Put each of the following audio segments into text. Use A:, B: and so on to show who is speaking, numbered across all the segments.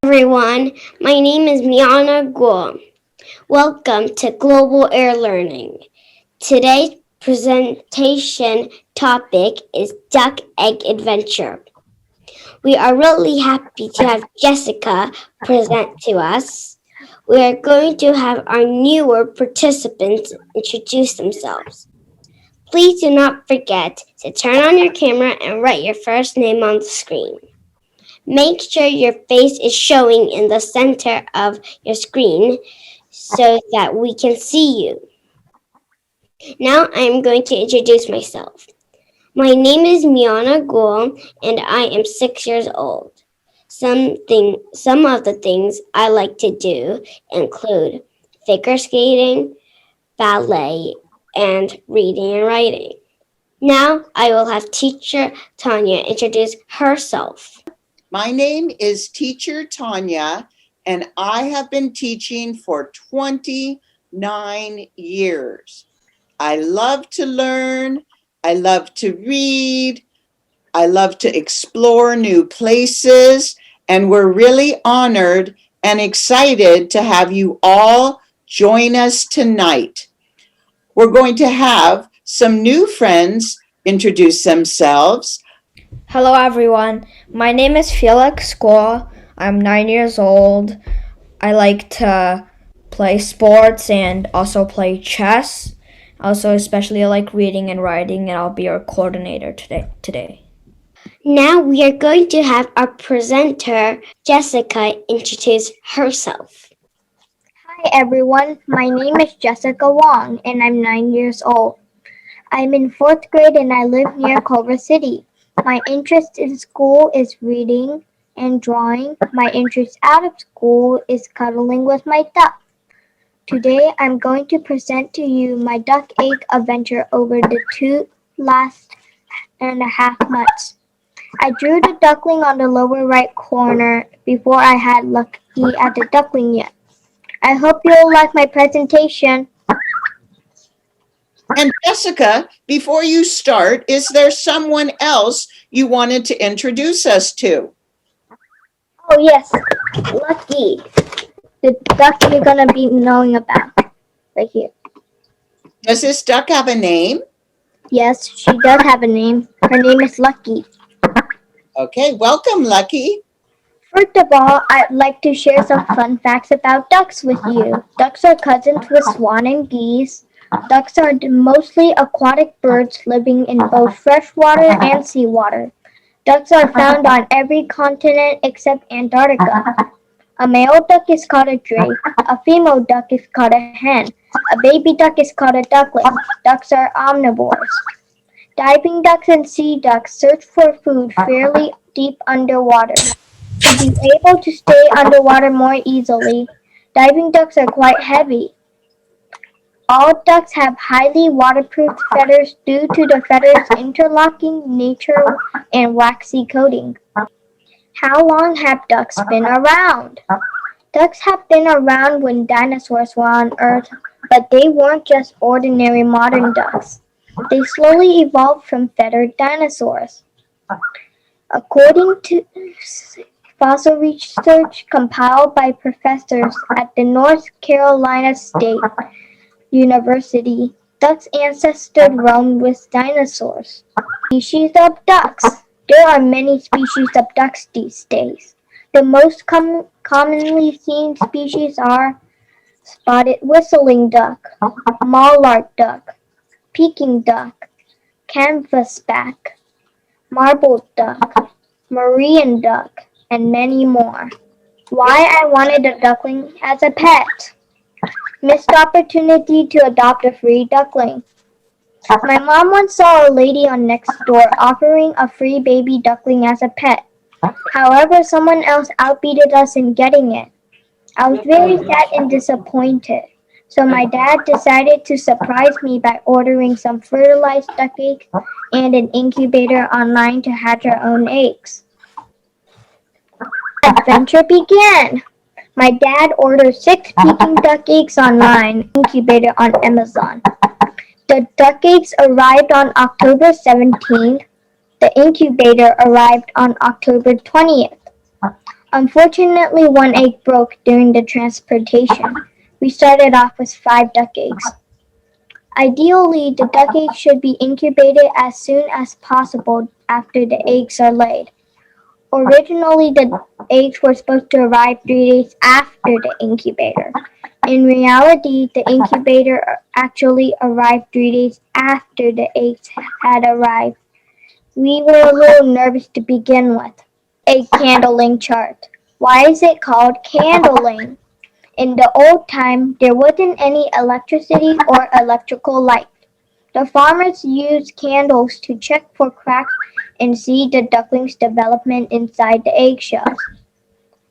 A: Everyone, my name is Miana Guo. Welcome to Global Air Learning. Today's presentation topic is Duck Egg Adventure. We are really happy to have Jessica present to us. We are going to have our newer participants introduce themselves. Please do not forget to turn on your camera and write your first name on the screen. Make sure your face is showing in the center of your screen so that we can see you. Now I am going to introduce myself. My name is Miana Gul and I am 6 years old. Some of the things I like to do include figure skating, ballet, and reading and writing. Now I will have teacher Tanya introduce herself.
B: My name is Teacher Tanya, and I have been teaching for 29 years. I love to learn, I love to read, I love to explore new places, and we're really honored and excited to have you all join us tonight. We're going to have some new friends introduce themselves.
C: Hello everyone, my name is Felix Squaw. I'm 9 years old. I like to play sports and also play chess. Also, especially I like reading and writing, and I'll be your coordinator today.
A: Now we are going to have our presenter, Jessica, introduce herself.
D: Hi everyone, my name is Jessica Wong and I'm 9 years old. I'm in 4th grade and I live near Culver City. My interest in school is reading and drawing. My interest out of school is cuddling with my duck. Today I'm going to present to you my duck egg adventure over the last 2.5 months. I drew the duckling on the lower right corner before I had Lucky at the duckling yet. I hope you'll like my presentation.
B: And Jessica, before you start, is there someone else you wanted to introduce us to?
D: Oh yes, Lucky, the duck you're gonna be knowing about, right here.
B: Does this duck have a name?
D: Yes, she does have a name. Her name is Lucky.
B: Okay, welcome, Lucky.
D: First of all, I'd like to share some fun facts about ducks with you. Ducks are cousins with swan and geese. Ducks are mostly aquatic birds living in both freshwater and seawater. Ducks are found on every continent except Antarctica. A male duck is called a drake. A female duck is called a hen. A baby duck is called a duckling. Ducks are omnivores. Diving ducks and sea ducks search for food fairly deep underwater. To be able to stay underwater more easily, diving ducks are quite heavy. All ducks have highly waterproof feathers due to the feathers' interlocking nature and waxy coating. How long have ducks been around? Ducks have been around when dinosaurs were on Earth, but they weren't just ordinary modern ducks. They slowly evolved from feathered dinosaurs. According to fossil research compiled by professors at the North Carolina State University, ducks' ancestors roamed with dinosaurs. Species of ducks. There are many species of ducks these days. The most commonly seen species are spotted whistling duck, mallard duck, Peking duck, canvasback, marbled duck, Marian duck, and many more. Why I wanted a duckling as a pet. Missed opportunity to adopt a free duckling. My mom once saw a lady on Nextdoor offering a free baby duckling as a pet. However, someone else outbeated us in getting it. I was very sad and disappointed. So my dad decided to surprise me by ordering some fertilized duck eggs and an incubator online to hatch our own eggs. Adventure began. My dad ordered 6 Peking duck eggs online, incubator on Amazon. The duck eggs arrived on October 17th. The incubator arrived on October 20th. Unfortunately, one egg broke during the transportation. We started off with 5 duck eggs. Ideally, the duck eggs should be incubated as soon as possible after the eggs are laid. Originally, the eggs were supposed to arrive 3 days after the incubator. In reality, the incubator actually arrived 3 days after the eggs had arrived. We were a little nervous to begin with. A candling chart. Why is it called candling? In the old time, there wasn't any electricity or electrical light. The farmers used candles to check for cracks and see the ducklings' development inside the eggshells.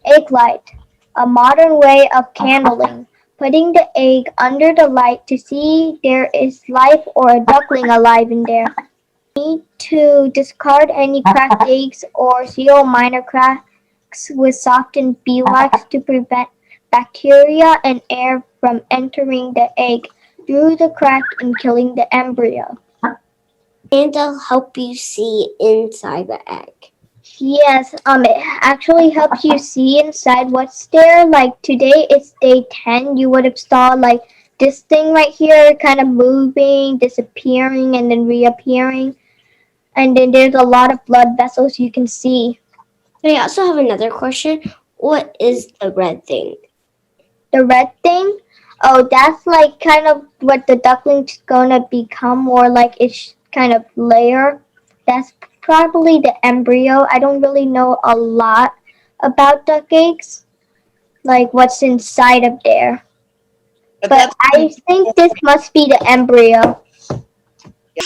D: Egg light, a modern way of candling, putting the egg under the light to see there is life or a duckling alive in there. Need to discard any cracked eggs or seal minor cracks with softened beeswax to prevent bacteria and air from entering the egg through the crack and killing the embryo.
A: And they'll help you see inside the egg.
D: Yes, it actually helps you see inside what's there. Like today it's day 10, you would have saw like this thing right here kind of moving, disappearing, and then reappearing. And then there's a lot of blood vessels you can see.
A: I also have another question. What is the red thing?
D: The red thing, oh, that's like kind of what the duckling's gonna become, or like its kind of layer. That's probably the embryo. I don't really know a lot about duck eggs, like what's inside of there. But I think this must be the embryo.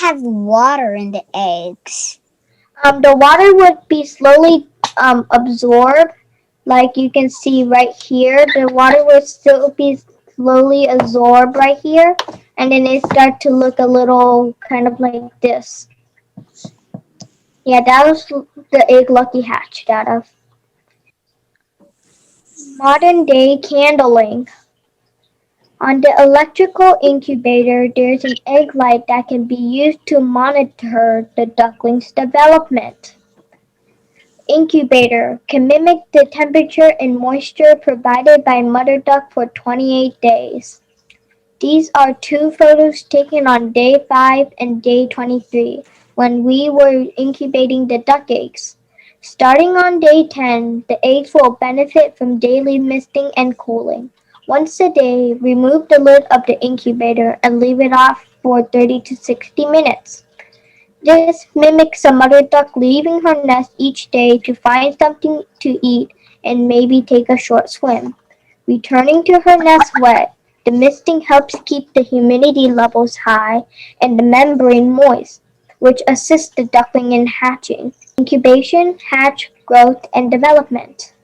E: Have water in the eggs.
D: The water would be slowly absorbed. Like you can see right here, the water would still be slowly absorbed right here, and then it start to look a little kind of like this. Yeah, that was the egg Lucky hatched out of. Modern day candling. On the electrical incubator, there's an egg light that can be used to monitor the duckling's development. Incubator can mimic the temperature and moisture provided by mother duck for 28 days. These are 2 photos taken on day 5 and day 23 when we were incubating the duck eggs. Starting on day 10, the eggs will benefit from daily misting and cooling. Once a day, remove the lid of the incubator and leave it off for 30 to 60 minutes. This mimics a mother duck leaving her nest each day to find something to eat and maybe take a short swim. Returning to her nest wet, the misting helps keep the humidity levels high and the membrane moist, which assists the duckling in hatching. Incubation, hatch, growth, and development.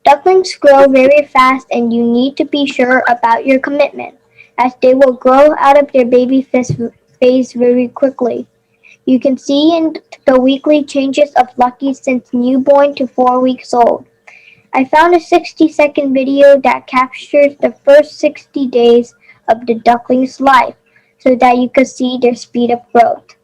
D: Ducklings grow very fast and you need to be sure about your commitment, as they will grow out of their baby phase very quickly. You can see in the weekly changes of Lucky since newborn to 4 weeks old. I found a 60-second video that captures the first 60 days of the duckling's life so that you could see their speed of growth.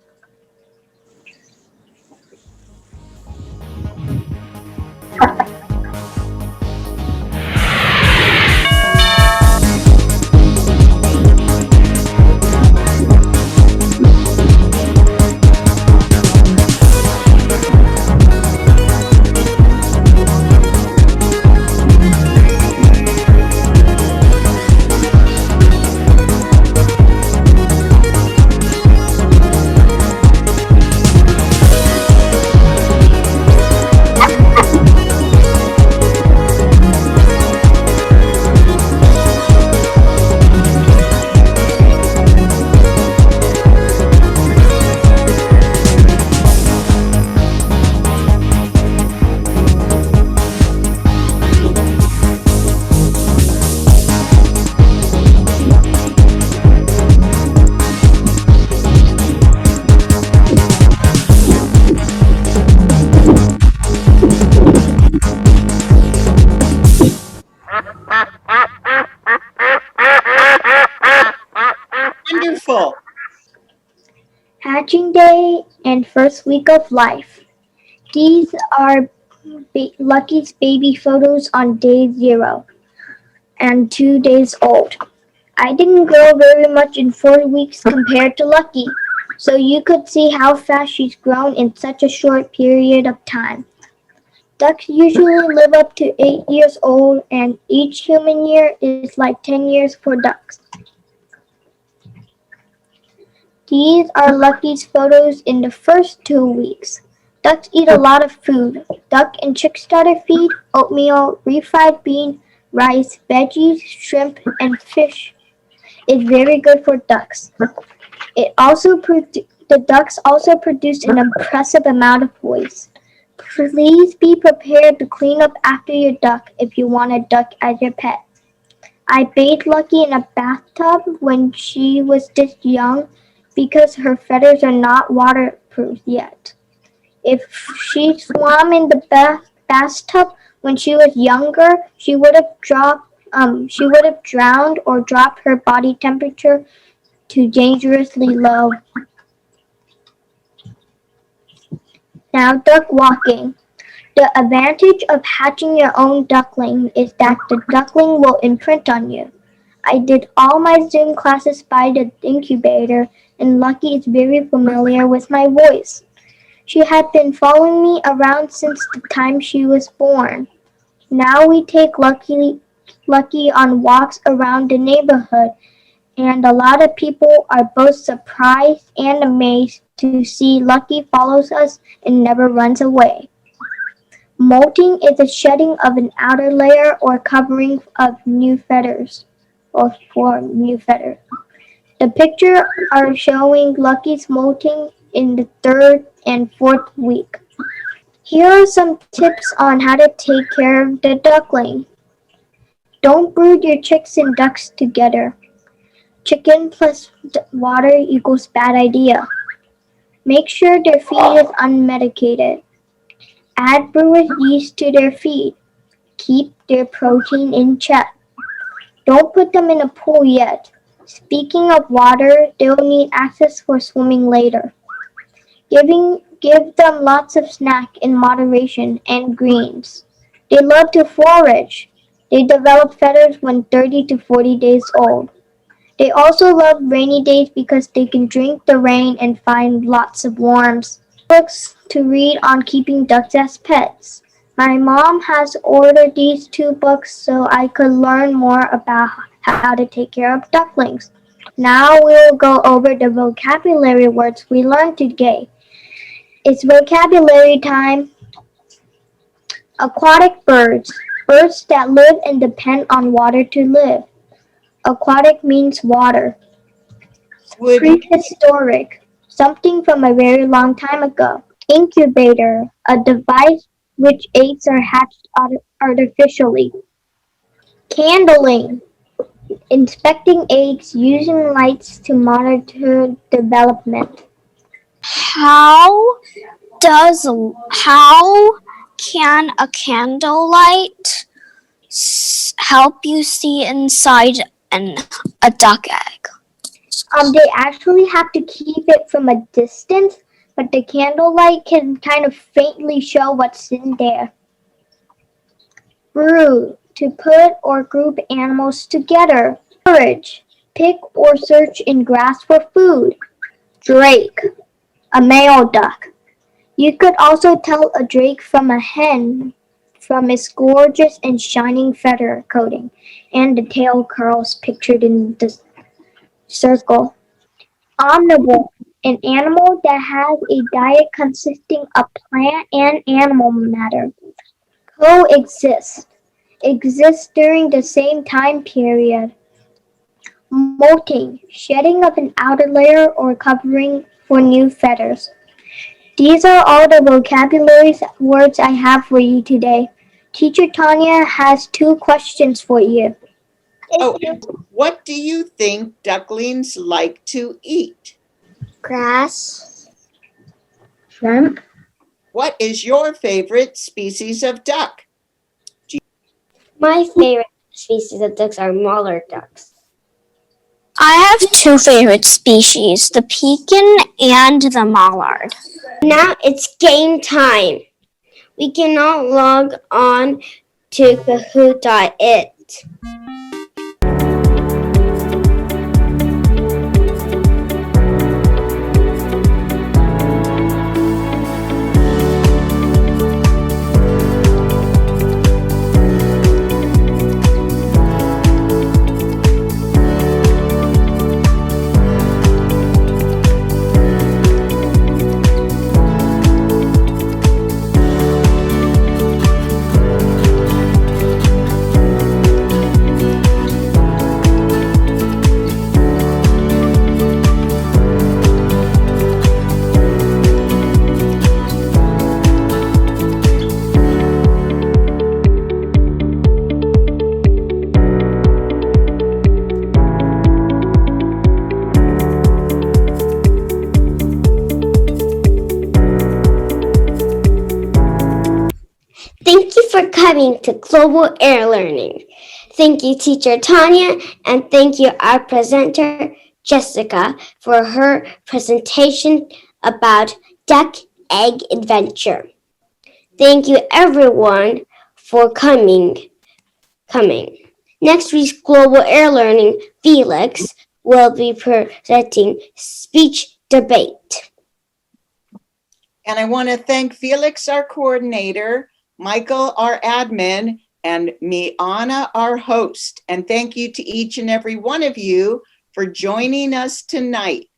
B: Wonderful.
D: hatching day, and first week of life. These are Lucky's baby photos on day 0 and 2 days old. I didn't grow very much in 4 weeks compared to Lucky, so you could see how fast she's grown in such a short period of time. Ducks usually live up to 8 years old, and each human year is like 10 years for ducks. These are Lucky's photos in the first 2 weeks. Ducks eat a lot of food. Duck and chick starter feed, oatmeal, refried bean, rice, veggies, shrimp, and fish is very good for ducks. The ducks also produce an impressive amount of waste. Please be prepared to clean up after your duck if you want a duck as your pet. I bathed Lucky in a bathtub when she was this young because her feathers are not waterproof yet. If she swam in the bathtub when she was younger, she would have drowned or dropped her body temperature to dangerously low. Now, duck walking. The advantage of hatching your own duckling is that the duckling will imprint on you. I did all my Zoom classes by the incubator, and Lucky is very familiar with my voice. She had been following me around since the time she was born. Now we take Lucky on walks around the neighborhood, and a lot of people are both surprised and amazed to see Lucky follows us and never runs away. Molting is the shedding of an outer layer or covering of new feathers or for new feathers. The picture are showing Lucky's molting in the 3rd and 4th week. Here are some tips on how to take care of the duckling. Don't brood your chicks and ducks together. Chicken plus water equals bad idea. Make sure their feed is unmedicated. Add brewer's yeast to their feed. Keep their protein in check. Don't put them in a pool yet. Speaking of water, they'll need access for swimming later. Give them lots of snack in moderation and greens. They love to forage. They develop feathers when 30 to 40 days old. They also love rainy days because they can drink the rain and find lots of worms. Books to read on keeping ducks as pets. My mom has ordered these 2 books so I could learn more about how to take care of ducklings. Now we'll go over the vocabulary words we learned today. It's vocabulary time. Aquatic birds. Birds that live and depend on water to live. Aquatic means water.
B: Would
D: Prehistoric. Something from a very long time ago. Incubator. A device which eggs are hatched artificially. Candling. Inspecting eggs using lights to monitor development.
A: How does how can a candlelight help you see inside a duck egg?
D: They actually have to keep it from a distance, but the candlelight can kind of faintly show what's in there. Brew, to put or group animals together. Forage, pick or search in grass for food. Drake, a male duck. You could also tell a drake from a hen from its gorgeous and shining feather coating and the tail curls pictured in the circle. Omnivore, an animal that has a diet consisting of plant and animal matter. Coexist, exists during the same time period. Molting, shedding of an outer layer or covering for new feathers. These are all the vocabulary words I have for you today. Teacher Tanya has 2 questions for you.
B: oh, what do you think ducklings like to eat?
A: Grass.
D: Shrimp.
B: What is your favorite species of duck?
A: My favorite species of ducks are mallard ducks.
E: I have two favorite species, the pekin and the mallard.
A: Now it's game time. We can now log on to Kahoot.it. Thank you for coming to Global Air Learning. Thank you, Teacher Tanya, and thank you, our presenter, Jessica, for her presentation about Duck Egg Adventure. Thank you, everyone, for coming. Next week's Global Air Learning, Felix will be presenting speech debate.
B: And I want to thank Felix, our coordinator, Michael, our admin, and Miana, our host. And thank you to each and every one of you for joining us tonight.